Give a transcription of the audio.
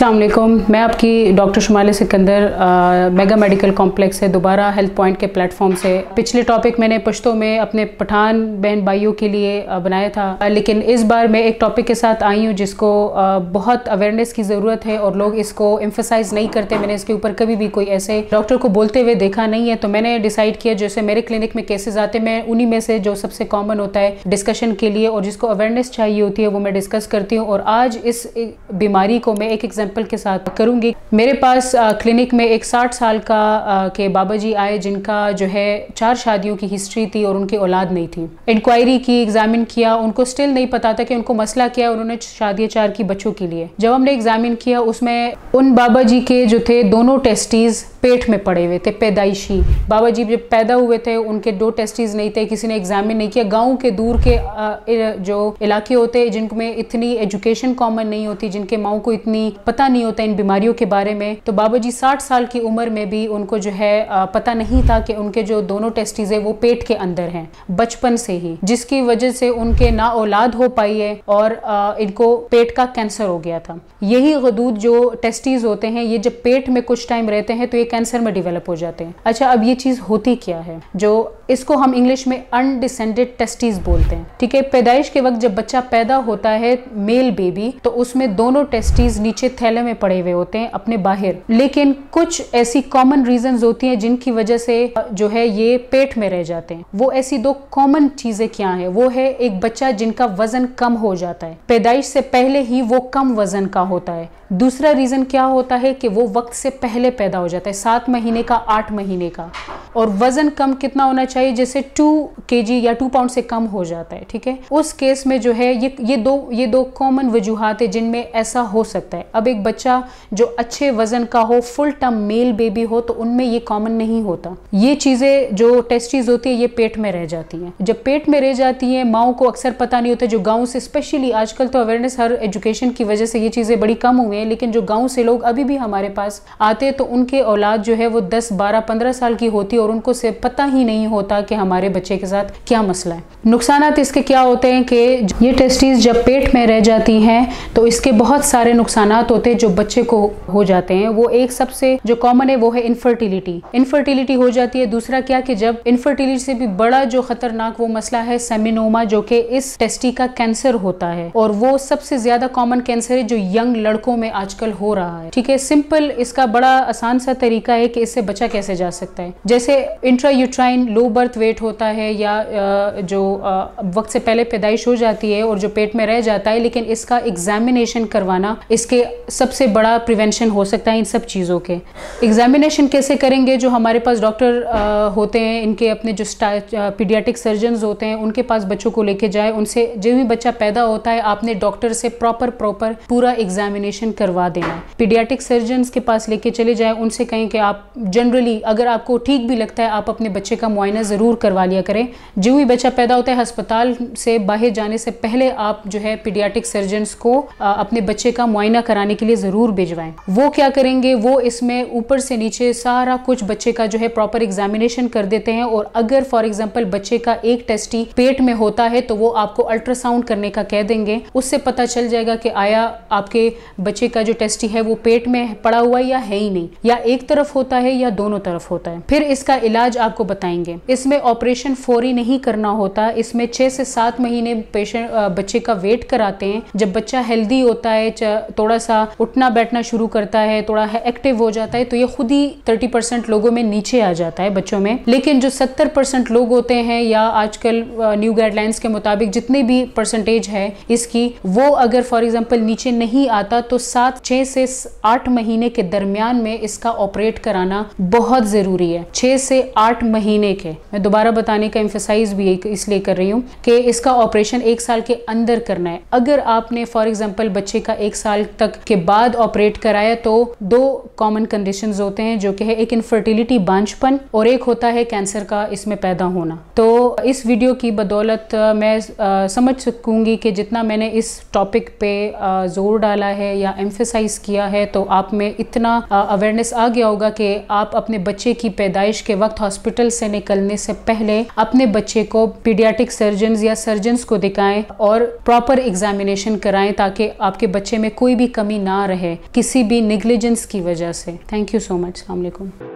अस्सलाम वालेकुम, मैं आपकी doctor Shumaila Sikandar mega medical complex है दोबारा हेल्थ पॉइंट के प्लेटफॉर्म से। पिछले टॉपिक मैंने पश्तो में अपने पठान बहन भाइयों के लिए बनाया था, लेकिन इस बार मैं एक टॉपिक के साथ आई हूँ जिसको बहुत अवेयरनेस की ज़रूरत है और लोग इसको एम्फसाइज़ नहीं करते। मैंने इसके ऊपर कभी भी कोई ऐसे डॉक्टर को बोलते हुए देखा नहीं है, तो मैंने डिसाइड किया जैसे मेरे क्लिनिक में केसेस आते हैं, मैं उन्हीं में से जो सबसे कॉमन होता है डिस्कशन के लिए और जिसको अवेयरनेस चाहिए होती है वो मैं डिस्कस करती हूँ। और आज इस बीमारी को मैं एक एग्जाम्पल के साथ करूंगी। मेरे पास क्लिनिक में एक 60 साल का के बाबा जी आए जिनका जो है 4 शादियों की हिस्ट्री थी और उनकी औलाद नहीं थी। इंक्वायरी की, एग्जामिन किया, उनको स्टिल नहीं पता था कि उनको मसला क्या है। उन्होंने शादी 4 की बच्चों के लिए जब हमने एग्जामिन किया, उसमें उन बाबा जी के जो थे दोनों टेस्टीज पेट में पड़े हुए थे, पैदाइशी। बाबा जी जब पैदा हुए थे उनके 2 टेस्टीज नहीं थे, किसी ने एग्जामिन नहीं किया। गाँव के दूर के जो इलाके होते हैं जिनमें इतनी एजुकेशन कॉमन नहीं होती, जिनके माओ को इतनी पता नहीं होता इन बीमारियों के बारे में, तो बाबा जी 60 साल की उम्र में भी उनको जो है पता नहीं था कि उनके जो दोनों टेस्टीज है वो पेट के अंदर हैं बचपन से ही, जिसकी वजह से उनके ना औलाद हो पाई है और इनको पेट का कैंसर हो गया था। यही गदूद जो टेस्टीज होते हैं ये जब पेट में कुछ टाइम रहते हैं तो ये कैंसर में डेवलप हो जाते हैं। अच्छा, अब ये चीज होती क्या है, जो इसको हम इंग्लिश में अनडिसेंडेड टेस्टीज बोलते हैं। ठीक है, पैदाइश के वक्त जब बच्चा पैदा होता है मेल बेबी, तो उसमें दोनों टेस्टीज नीचे थैले में पड़े हुए होते हैं अपने बाहर, लेकिन कुछ ऐसी कॉमन रीजंस होती हैं जिनकी वजह से जो है ये पेट में रह जाते हैं। वो ऐसी 2 कॉमन चीजें क्या है, वो है एक बच्चा जिनका वजन कम हो जाता है, पैदाइश से पहले ही वो कम वजन का होता है। दूसरा रीजन क्या होता है कि वो वक्त से पहले पैदा हो जाता है, 7 महीने का, 8 महीने का, और वजन कम कितना होना चाहिए, जैसे 2 kg या 2 पाउंड से कम हो जाता है। ठीक है, उस केस में जो है ये दो कॉमन वजूहात है जिनमें ऐसा हो सकता है। अब एक बच्चा जो अच्छे वजन का हो, फुल टर्म मेल बेबी हो, तो उनमें ये कॉमन नहीं होता। ये चीजें जो टेस्टीज होती है ये पेट में रह जाती हैं। जब पेट में रह जाती हैं, माओ को अक्सर पता नहीं होता, जो गाँव से स्पेशली, आजकल तो अवेयरनेस हर एजुकेशन की वजह से ये चीजें बड़ी कम हुई हैं, लेकिन जो गाँव से लोग अभी भी हमारे पास आते तो उनके औलाद जो है वो 10, 12, 15 साल की होती है और उनको से पता ही नहीं होता कि हमारे बच्चे के साथ क्या मसला है। नुकसानात इसके क्या होते हैं कि ये टेस्टीज जब पेट में रह जाती हैं तो इसके बहुत सारे नुकसानात होते हैं जो बच्चे को हो जाते हैं। वो एक सबसे जो कॉमन है वो है इनफर्टिलिटी हो जाती है। दूसरा क्या कि जब इनफर्टिलिटी से भी बड़ा जो खतरनाक वो मसला है सेमिनोमा, जो कि इस टेस्टी का कैंसर होता है और वो सबसे ज्यादा कॉमन कैंसर है जो यंग लड़कों में आजकल हो रहा है। ठीक है, सिंपल इसका बड़ा आसान सा तरीका है कि इससे बचा कैसे जा सकता है। जैसे इंट्रायूट्राइन लो बर्थ वेट होता है या जो वक्त से पहले पैदाइश हो जाती है और जो पेट में रह जाता है, लेकिन इसका एग्जामिनेशन करवाना इसके सबसे बड़ा प्रिवेंशन हो सकता है। इन सब चीज़ों के एग्जामिनेशन कैसे करेंगे, जो हमारे पास डॉक्टर होते हैं, इनके अपने जो पीडियाट्रिक सर्जन्स होते हैं उनके पास बच्चों को लेके जाए। उनसे जो भी बच्चा पैदा होता है आपने डॉक्टर से प्रॉपर पूरा एग्जामिनेशन करवा देना है। पीडियाट्रिक सर्जन्स के पास लेके चले जाएं, उनसे कहें कि आप जनरली अगर आपको ठीक भी लगता है आप अपने बच्चे का मुआयना ज़रूर करवा लिया करें। जो भी बच्चा पैदा होता है अस्पताल से बाहर जाने से पहले आप जो है पीडियाट्रिक सर्जन्स को अपने बच्चे का मुआयना कराने के लिए ज़रूर भिजवाएं। वो क्या करेंगे, वो इसमें ऊपर से नीचे सारा कुछ बच्चे का जो है प्रॉपर एग्जामिनेशन कर देते हैं। और अगर फॉर एग्जाम्पल बच्चे का एक टेस्टी पेट में होता है तो वो आपको अल्ट्रासाउंड करने का कह देंगे। उससे पता चल जाएगा कि आया आपके बच्चे का जो टेस्टी है वो पेट में पड़ा हुआ या है ही नहीं, या एक तरफ होता है या दोनों तरफ होता है। फिर इसका इलाज आपको बताएंगे। इसमें ऑपरेशन फौरी नहीं करना होता, इसमें 6 से 7 महीने पेशेंट बच्चे का वेट कराते हैं। जब बच्चा हेल्दी होता है, थोड़ा सा उठना बैठना शुरू करता है, थोड़ा एक्टिव हो जाता है, तो ये खुद ही 30% लोगों में नीचे आ जाता है बच्चों में। लेकिन जो 70% लोग होते हैं, या आजकल न्यू गाइडलाइंस के मुताबिक जितने भी परसेंटेज है इसकी, वो अगर फॉर एग्जाम्पल नीचे नहीं आता तो 6 से 8 महीने के दरमियान में इसका ऑपरेट कराना बहुत ज़रूरी है। 6 से 8 महीने के, मैं दोबारा बताने का एम्फसाइज भी इसलिए कर रही हूँ कि इसका ऑपरेशन 1 साल के अंदर करना है। अगर आपने फॉर एग्जाम्पल बच्चे का 1 साल तक के बाद ऑपरेट कराया तो 2 कॉमन कंडीशंस होते हैं, जो कि है एक इनफर्टिलिटी, बांझपन, और एक होता है कैंसर का इसमें पैदा होना। तो इस वीडियो की बदौलत मैं समझ सकूंगी कि जितना मैंने इस टॉपिक पे जोर डाला है या ایمفیسائز کیا ہے تو آپ میں اتنا اویئرنیس آ گیا ہوگا کہ آپ اپنے بچے کی پیدائش کے وقت ہاسپٹل سے نکلنے سے پہلے اپنے بچے کو پیڈیاٹرک سرجنز یا سرجنز کو دکھائیں اور پراپر ایگزامینیشن کرائیں تاکہ آپ کے بچے میں کوئی بھی کمی نہ رہے کسی بھی نیگلیجنس کی وجہ سے. تھینک یو سو مچ. السلام علیکم.